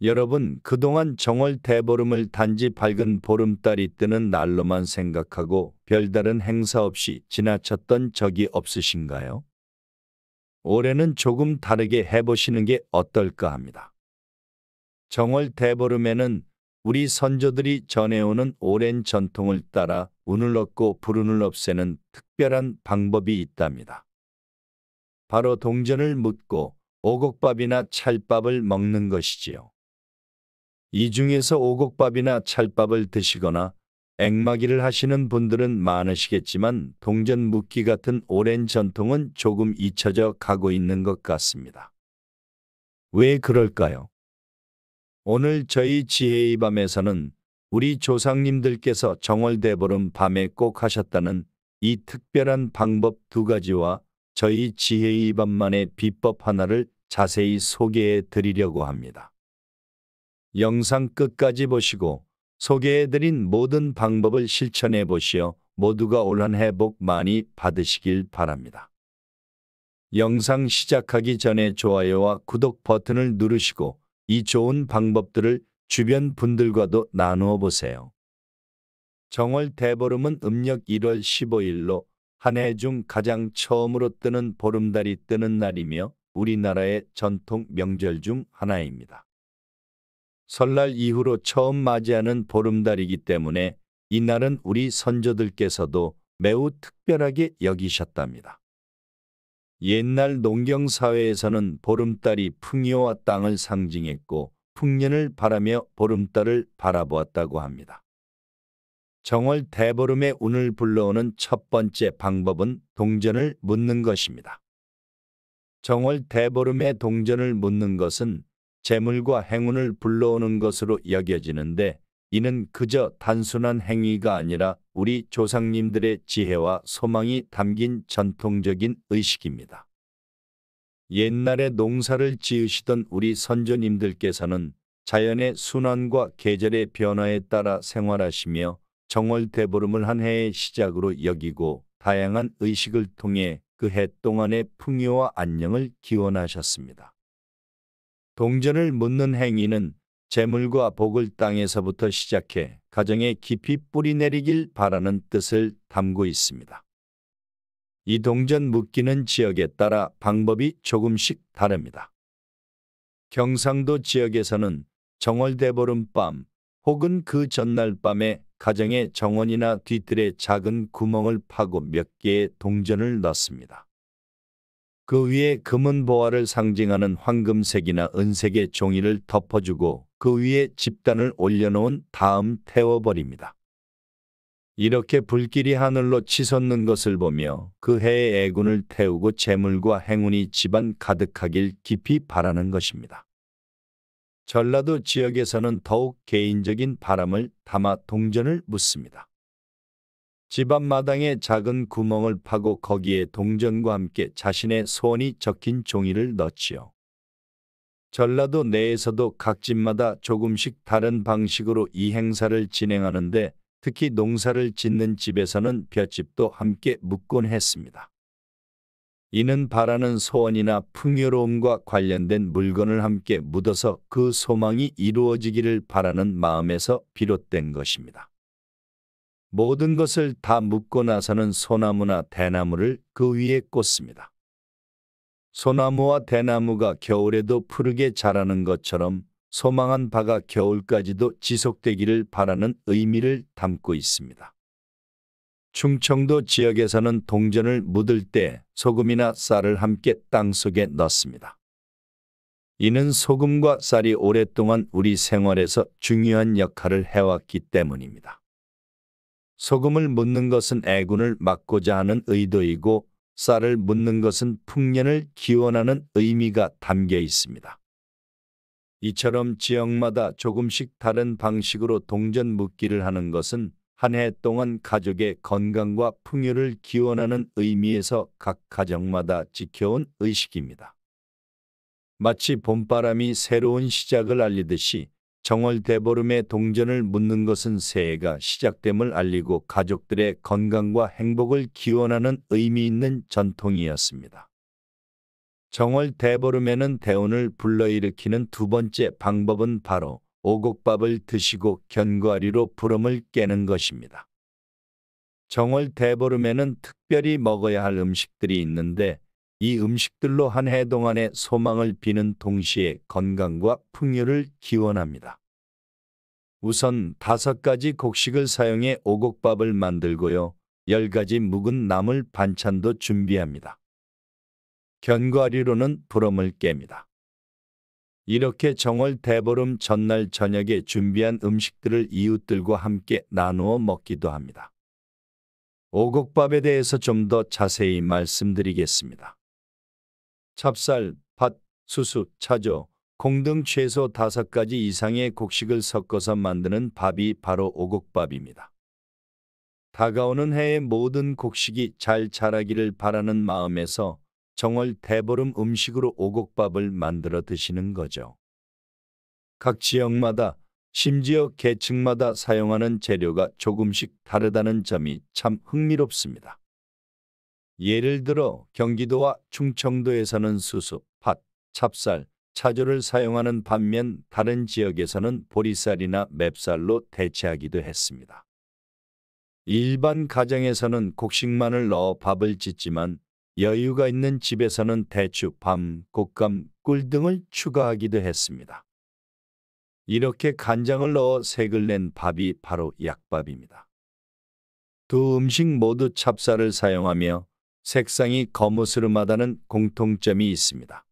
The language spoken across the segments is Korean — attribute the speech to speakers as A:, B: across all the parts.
A: 여러분, 그동안 정월 대보름을 단지 밝은 보름달이 뜨는 날로만 생각하고 별다른 행사 없이 지나쳤던 적이 없으신가요? 올해는 조금 다르게 해보시는 게 어떨까 합니다. 정월 대보름에는 우리 선조들이 전해오는 오랜 전통을 따라 운을 얻고 불운을 없애는 특별한 방법이 있답니다. 바로 동전을 묻고 오곡밥이나 찰밥을 먹는 것이지요. 이 중에서 오곡밥이나 찰밥을 드시거나 액마기를 하시는 분들은 많으시겠지만 동전 묻기 같은 오랜 전통은 조금 잊혀져 가고 있는 것 같습니다. 왜 그럴까요? 오늘 저희 지혜의 밤에서는 우리 조상님들께서 정월대보름 밤에 꼭 하셨다는 이 특별한 방법 2가지와 저희 지혜의 밤만의 비법 하나를 자세히 소개해 드리려고 합니다. 영상 끝까지 보시고 소개해드린 모든 방법을 실천해 보시어 모두가 올 한 해 복 많이 받으시길 바랍니다. 영상 시작하기 전에 좋아요와 구독 버튼을 누르시고 이 좋은 방법들을 주변 분들과도 나누어 보세요. 정월 대보름은 음력 1월 15일로 한 해 중 가장 처음으로 뜨는 보름달이 뜨는 날이며 우리나라의 전통 명절 중 하나입니다. 설날 이후로 처음 맞이하는 보름달이기 때문에 이날은 우리 선조들께서도 매우 특별하게 여기셨답니다. 옛날 농경사회에서는 보름달이 풍요와 땅을 상징했고 풍년을 바라며 보름달을 바라보았다고 합니다. 정월 대보름의 운을 불러오는 첫 번째 방법은 동전을 묻는 것입니다. 정월 대보름에 동전을 묻는 것은 재물과 행운을 불러오는 것으로 여겨지는데 이는 그저 단순한 행위가 아니라 우리 조상님들의 지혜와 소망이 담긴 전통적인 의식입니다. 옛날에 농사를 지으시던 우리 선조님들께서는 자연의 순환과 계절의 변화에 따라 생활하시며 정월 대보름을 한 해의 시작으로 여기고 다양한 의식을 통해 그 해 동안의 풍요와 안녕을 기원하셨습니다. 동전을 묻는 행위는 재물과 복을 땅에서부터 시작해 가정에 깊이 뿌리내리길 바라는 뜻을 담고 있습니다. 이 동전 묻기는 지역에 따라 방법이 조금씩 다릅니다. 경상도 지역에서는 정월대보름 밤 혹은 그 전날 밤에 가정의 정원이나 뒤뜰에 작은 구멍을 파고 몇 개의 동전을 넣습니다. 그 위에 금은 보화를 상징하는 황금색이나 은색의 종이를 덮어주고 그 위에 집단을 올려놓은 다음 태워버립니다. 이렇게 불길이 하늘로 치솟는 것을 보며 그 해의 애군을 태우고 재물과 행운이 집안 가득하길 깊이 바라는 것입니다. 전라도 지역에서는 더욱 개인적인 바람을 담아 동전을 묻습니다. 집 앞마당에 작은 구멍을 파고 거기에 동전과 함께 자신의 소원이 적힌 종이를 넣지요. 전라도 내에서도 각 집마다 조금씩 다른 방식으로 이 행사를 진행하는데 특히 농사를 짓는 집에서는 볏짚도 함께 묻곤 했습니다. 이는 바라는 소원이나 풍요로움과 관련된 물건을 함께 묻어서 그 소망이 이루어지기를 바라는 마음에서 비롯된 것입니다. 모든 것을 다 묻고 나서는 소나무나 대나무를 그 위에 꽂습니다. 소나무와 대나무가 겨울에도 푸르게 자라는 것처럼 소망한 바가 겨울까지도 지속되기를 바라는 의미를 담고 있습니다. 충청도 지역에서는 동전을 묻을 때 소금이나 쌀을 함께 땅속에 넣습니다. 이는 소금과 쌀이 오랫동안 우리 생활에서 중요한 역할을 해왔기 때문입니다. 소금을 묻는 것은 애군을 막고자 하는 의도이고 쌀을 묻는 것은 풍년을 기원하는 의미가 담겨 있습니다. 이처럼 지역마다 조금씩 다른 방식으로 동전 묻기를 하는 것은 한 해 동안 가족의 건강과 풍요를 기원하는 의미에서 각 가정마다 지켜온 의식입니다. 마치 봄바람이 새로운 시작을 알리듯이 정월 대보름에 동전을 묻는 것은 새해가 시작됨을 알리고 가족들의 건강과 행복을 기원하는 의미 있는 전통이었습니다. 정월 대보름에는 대운을 불러일으키는 두 번째 방법은 바로 오곡밥을 드시고 견과류로 불엄을 깨는 것입니다. 정월 대보름에는 특별히 먹어야 할 음식들이 있는데 이 음식들로 한 해 동안의 소망을 비는 동시에 건강과 풍요를 기원합니다. 우선 5가지 곡식을 사용해 오곡밥을 만들고요. 10가지 묵은 나물 반찬도 준비합니다. 견과류로는 불엄을 깹니다. 이렇게 정월 대보름 전날 저녁에 준비한 음식들을 이웃들과 함께 나누어 먹기도 합니다. 오곡밥에 대해서 좀 더 자세히 말씀드리겠습니다. 찹쌀, 팥, 수수, 차조, 콩 등 최소 5가지 이상의 곡식을 섞어서 만드는 밥이 바로 오곡밥입니다. 다가오는 해의 모든 곡식이 잘 자라기를 바라는 마음에서 정월 대보름 음식으로 오곡밥을 만들어 드시는 거죠. 각 지역마다 심지어 계층마다 사용하는 재료가 조금씩 다르다는 점이 참 흥미롭습니다. 예를 들어 경기도와 충청도에서는 수수, 팥, 찹쌀, 차조를 사용하는 반면 다른 지역에서는 보리쌀이나 맵쌀로 대체하기도 했습니다. 일반 가정에서는 곡식만을 넣어 밥을 짓지만 여유가 있는 집에서는 대추, 밤, 곶감, 꿀 등을 추가하기도 했습니다. 이렇게 간장을 넣어 색을 낸 밥이 바로 약밥입니다. 두 음식 모두 찹쌀을 사용하며 색상이 거무스름하다는 공통점이 있습니다.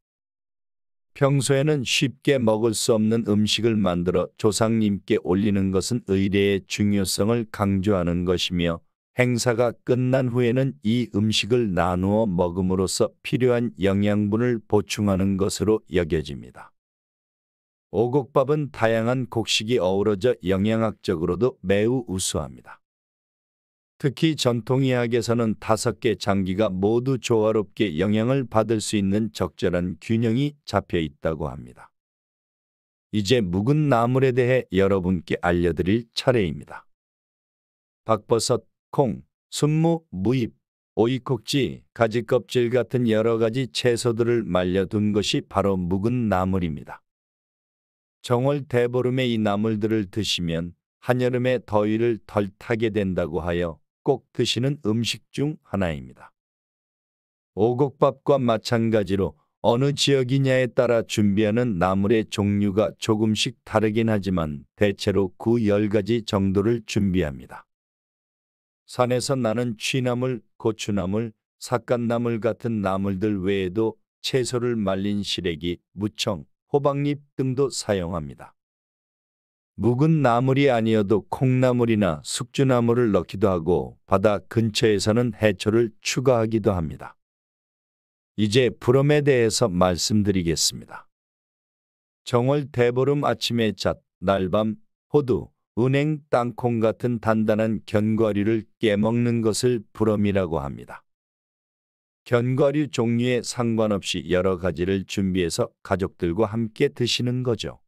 A: 평소에는 쉽게 먹을 수 없는 음식을 만들어 조상님께 올리는 것은 의례의 중요성을 강조하는 것이며 행사가 끝난 후에는 이 음식을 나누어 먹음으로써 필요한 영양분을 보충하는 것으로 여겨집니다. 오곡밥은 다양한 곡식이 어우러져 영양학적으로도 매우 우수합니다. 특히 전통의학에서는 5개 장기가 모두 조화롭게 영향을 받을 수 있는 적절한 균형이 잡혀 있다고 합니다. 이제 묵은 나물에 대해 여러분께 알려드릴 차례입니다. 박버섯, 콩, 순무, 무잎, 오이콕지, 가지껍질 같은 여러 가지 채소들을 말려둔 것이 바로 묵은 나물입니다. 정월 대보름에 이 나물들을 드시면 한여름의 더위를 덜 타게 된다고 하여 꼭 드시는 음식 중 하나입니다. 오곡밥과 마찬가지로 어느 지역이냐에 따라 준비하는 나물의 종류가 조금씩 다르긴 하지만 대체로 10가지 정도를 준비합니다. 산에서 나는 취나물, 고추나물, 삿갓나물 같은 나물들 외에도 채소를 말린 시래기, 무청, 호박잎 등도 사용합니다. 묵은 나물이 아니어도 콩나물이나 숙주나물을 넣기도 하고 바다 근처에서는 해초를 추가하기도 합니다. 이제 불엄에 대해서 말씀드리겠습니다. 정월 대보름 아침에 잣, 날밤, 호두, 은행, 땅콩 같은 단단한 견과류를 깨먹는 것을 불엄이라고 합니다. 견과류 종류에 상관없이 여러 가지를 준비해서 가족들과 함께 드시는 거죠.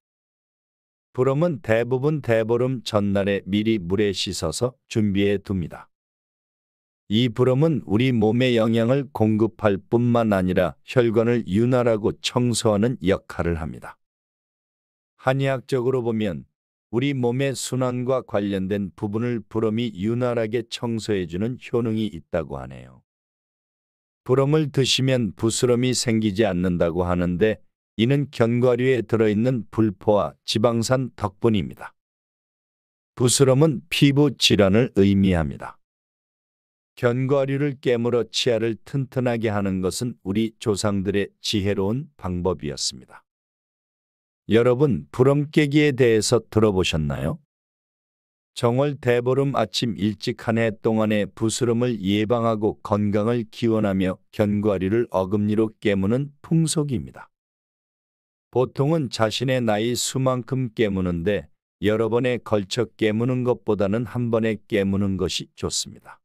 A: 불엄은 대부분 대보름 전날에 미리 물에 씻어서 준비해 둡니다. 이 불엄은 우리 몸에 영양을 공급할 뿐만 아니라 혈관을 윤활하고 청소하는 역할을 합니다. 한의학적으로 보면 우리 몸의 순환과 관련된 부분을 불엄이 윤활하게 청소해주는 효능이 있다고 하네요. 불엄을 드시면 부스럼이 생기지 않는다고 하는데 이는 견과류에 들어있는 불포와 지방산 덕분입니다. 부스럼은 피부 질환을 의미합니다. 견과류를 깨물어 치아를 튼튼하게 하는 것은 우리 조상들의 지혜로운 방법이었습니다. 여러분, 불엄 깨기에 대해서 들어보셨나요? 정월 대보름 아침 일찍 한 해 동안의 부스럼을 예방하고 건강을 기원하며 견과류를 어금니로 깨무는 풍속입니다. 보통은 자신의 나이 수만큼 깨무는데 여러 번에 걸쳐 깨무는 것보다는 한 번에 깨무는 것이 좋습니다.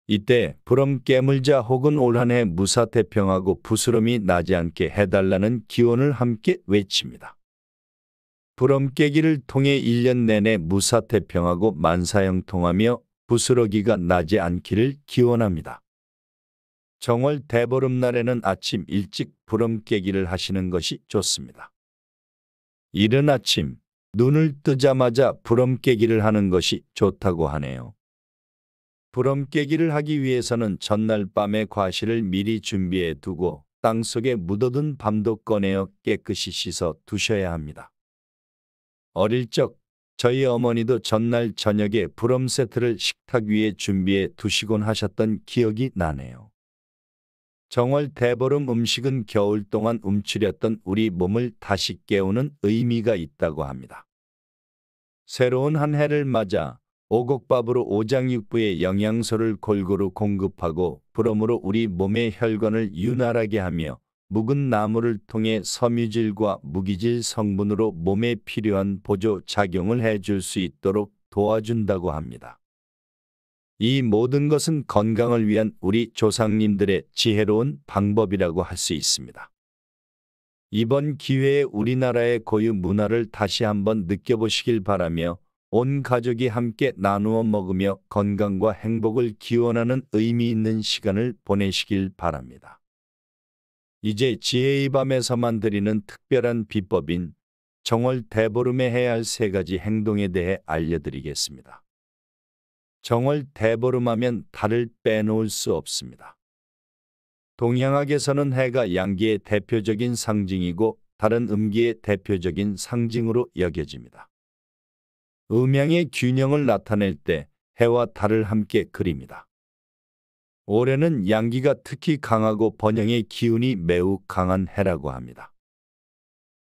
A: 이때 불엄 깨물자 혹은 올 한 해 무사태평하고 부스럼이 나지 않게 해달라는 기원을 함께 외칩니다. 불엄 깨기를 통해 1년 내내 무사태평하고 만사형통하며 부스러기가 나지 않기를 기원합니다. 정월 대보름날에는 아침 일찍 부럼 깨기를 하시는 것이 좋습니다. 이른 아침 눈을 뜨자마자 부럼 깨기를 하는 것이 좋다고 하네요. 부럼 깨기를 하기 위해서는 전날 밤에 과실을 미리 준비해 두고 땅속에 묻어둔 밤도 꺼내어 깨끗이 씻어 두셔야 합니다. 어릴 적 저희 어머니도 전날 저녁에 부럼 세트를 식탁 위에 준비해 두시곤 하셨던 기억이 나네요. 정월 대보름 음식은 겨울 동안 움츠렸던 우리 몸을 다시 깨우는 의미가 있다고 합니다. 새로운 한 해를 맞아 오곡밥으로 오장육부의 영양소를 골고루 공급하고 부럼으로 우리 몸의 혈관을 윤활하게 하며 묵은 나무를 통해 섬유질과 무기질 성분으로 몸에 필요한 보조 작용을 해줄 수 있도록 도와준다고 합니다. 이 모든 것은 건강을 위한 우리 조상님들의 지혜로운 방법이라고 할 수 있습니다. 이번 기회에 우리나라의 고유 문화를 다시 한번 느껴보시길 바라며 온 가족이 함께 나누어 먹으며 건강과 행복을 기원하는 의미 있는 시간을 보내시길 바랍니다. 이제 지혜의 밤에서만 드리는 특별한 비법인 정월 대보름에 해야 할 3가지 행동에 대해 알려드리겠습니다. 정월 대보름하면 달을 빼놓을 수 없습니다. 동양학에서는 해가 양기의 대표적인 상징이고 달은 음기의 대표적인 상징으로 여겨집니다. 음양의 균형을 나타낼 때 해와 달을 함께 그립니다. 올해는 양기가 특히 강하고 번영의 기운이 매우 강한 해라고 합니다.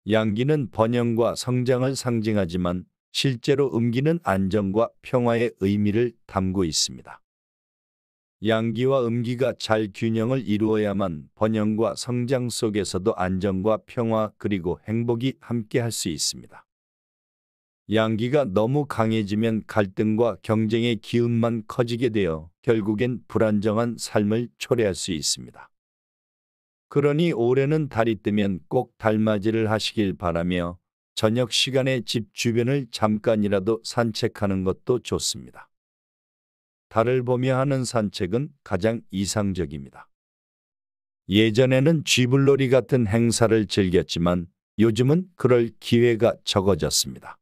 A: 양기는 번영과 성장을 상징하지만 실제로 음기는 안정과 평화의 의미를 담고 있습니다. 양기와 음기가 잘 균형을 이루어야만 번영과 성장 속에서도 안정과 평화 그리고 행복이 함께할 수 있습니다. 양기가 너무 강해지면 갈등과 경쟁의 기운만 커지게 되어 결국엔 불안정한 삶을 초래할 수 있습니다. 그러니 올해는 달이 뜨면 꼭 달맞이를 하시길 바라며 저녁 시간에 집 주변을 잠깐이라도 산책하는 것도 좋습니다. 달을 보며 하는 산책은 가장 이상적입니다. 예전에는 쥐불놀이 같은 행사를 즐겼지만 요즘은 그럴 기회가 적어졌습니다.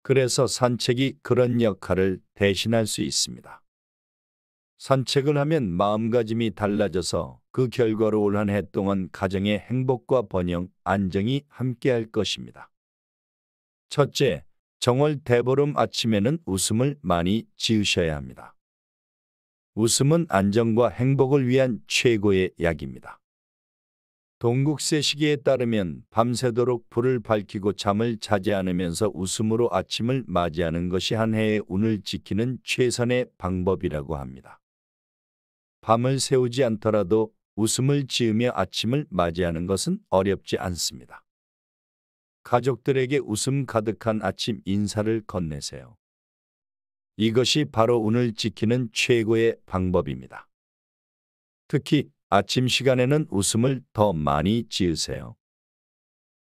A: 그래서 산책이 그런 역할을 대신할 수 있습니다. 산책을 하면 마음가짐이 달라져서 그 결과로 올 한 해 동안 가정의 행복과 번영, 안정이 함께할 것입니다. 첫째, 정월 대보름 아침에는 웃음을 많이 지으셔야 합니다. 웃음은 안정과 행복을 위한 최고의 약입니다. 동국세 시기에 따르면 밤새도록 불을 밝히고 잠을 자지 않으면서 웃음으로 아침을 맞이하는 것이 한 해의 운을 지키는 최선의 방법이라고 합니다. 밤을 새우지 않더라도 웃음을 지으며 아침을 맞이하는 것은 어렵지 않습니다. 가족들에게 웃음 가득한 아침 인사를 건네세요. 이것이 바로 운을 지키는 최고의 방법입니다. 특히 아침 시간에는 웃음을 더 많이 지으세요.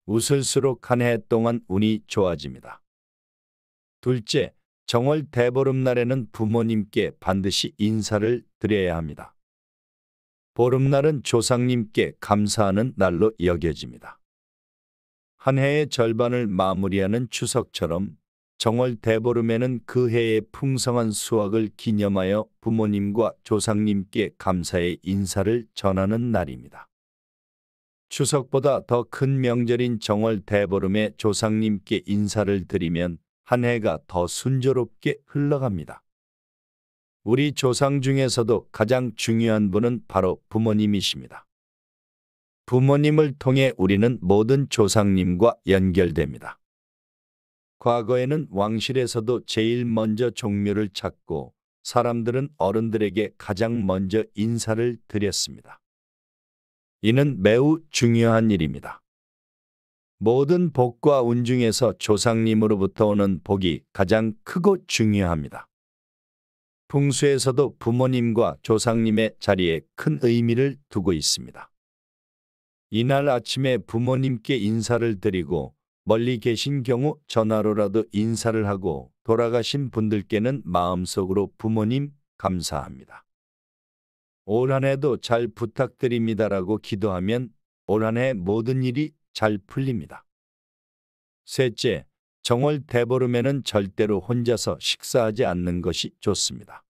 A: 웃을수록 한 해 동안 운이 좋아집니다. 둘째, 정월 대보름날에는 부모님께 반드시 인사를 드려야 합니다. 보름날은 조상님께 감사하는 날로 여겨집니다. 한 해의 절반을 마무리하는 추석처럼 정월 대보름에는 그 해의 풍성한 수확을 기념하여 부모님과 조상님께 감사의 인사를 전하는 날입니다. 추석보다 더 큰 명절인 정월 대보름에 조상님께 인사를 드리면 한 해가 더 순조롭게 흘러갑니다. 우리 조상 중에서도 가장 중요한 분은 바로 부모님이십니다. 부모님을 통해 우리는 모든 조상님과 연결됩니다. 과거에는 왕실에서도 제일 먼저 종묘를 찾고 사람들은 어른들에게 가장 먼저 인사를 드렸습니다. 이는 매우 중요한 일입니다. 모든 복과 운 중에서 조상님으로부터 오는 복이 가장 크고 중요합니다. 풍수에서도 부모님과 조상님의 자리에 큰 의미를 두고 있습니다. 이날 아침에 부모님께 인사를 드리고 멀리 계신 경우 전화로라도 인사를 하고 돌아가신 분들께는 마음속으로 부모님 감사합니다. 올 한 해도 잘 부탁드립니다라고 기도하면 올 한 해 모든 일이 잘 풀립니다. 셋째, 정월 대보름에는 절대로 혼자서 식사하지 않는 것이 좋습니다.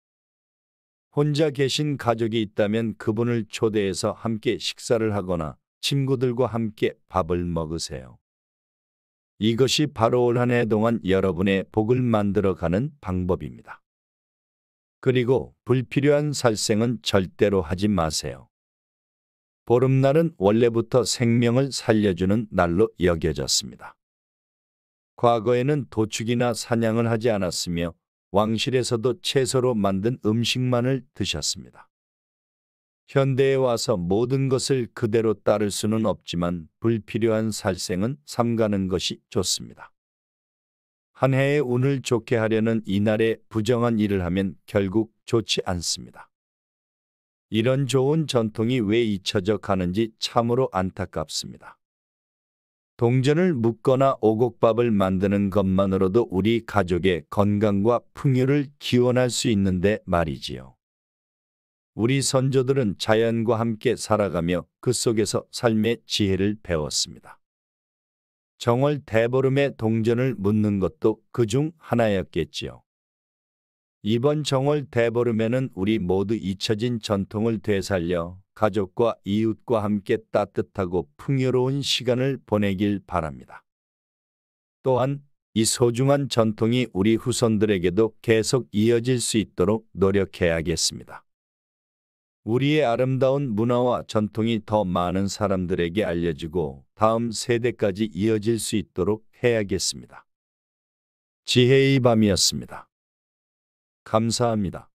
A: 혼자 계신 가족이 있다면 그분을 초대해서 함께 식사를 하거나 친구들과 함께 밥을 먹으세요. 이것이 바로 올 한 해 동안 여러분의 복을 만들어가는 방법입니다. 그리고 불필요한 살생은 절대로 하지 마세요. 보름날은 원래부터 생명을 살려주는 날로 여겨졌습니다. 과거에는 도축이나 사냥을 하지 않았으며 왕실에서도 채소로 만든 음식만을 드셨습니다. 현대에 와서 모든 것을 그대로 따를 수는 없지만 불필요한 살생은 삼가는 것이 좋습니다. 한 해의 운을 좋게 하려는 이날에 부정한 일을 하면 결국 좋지 않습니다. 이런 좋은 전통이 왜 잊혀져 가는지 참으로 안타깝습니다. 동전을 묶거나 오곡밥을 만드는 것만으로도 우리 가족의 건강과 풍요를 기원할 수 있는데 말이지요. 우리 선조들은 자연과 함께 살아가며 그 속에서 삶의 지혜를 배웠습니다. 정월 대보름에 동전을 묻는 것도 그중 하나였겠지요. 이번 정월 대보름에는 우리 모두 잊혀진 전통을 되살려 가족과 이웃과 함께 따뜻하고 풍요로운 시간을 보내길 바랍니다. 또한 이 소중한 전통이 우리 후손들에게도 계속 이어질 수 있도록 노력해야겠습니다. 우리의 아름다운 문화와 전통이 더 많은 사람들에게 알려지고 다음 세대까지 이어질 수 있도록 해야겠습니다. 지혜의 밤이었습니다. 감사합니다.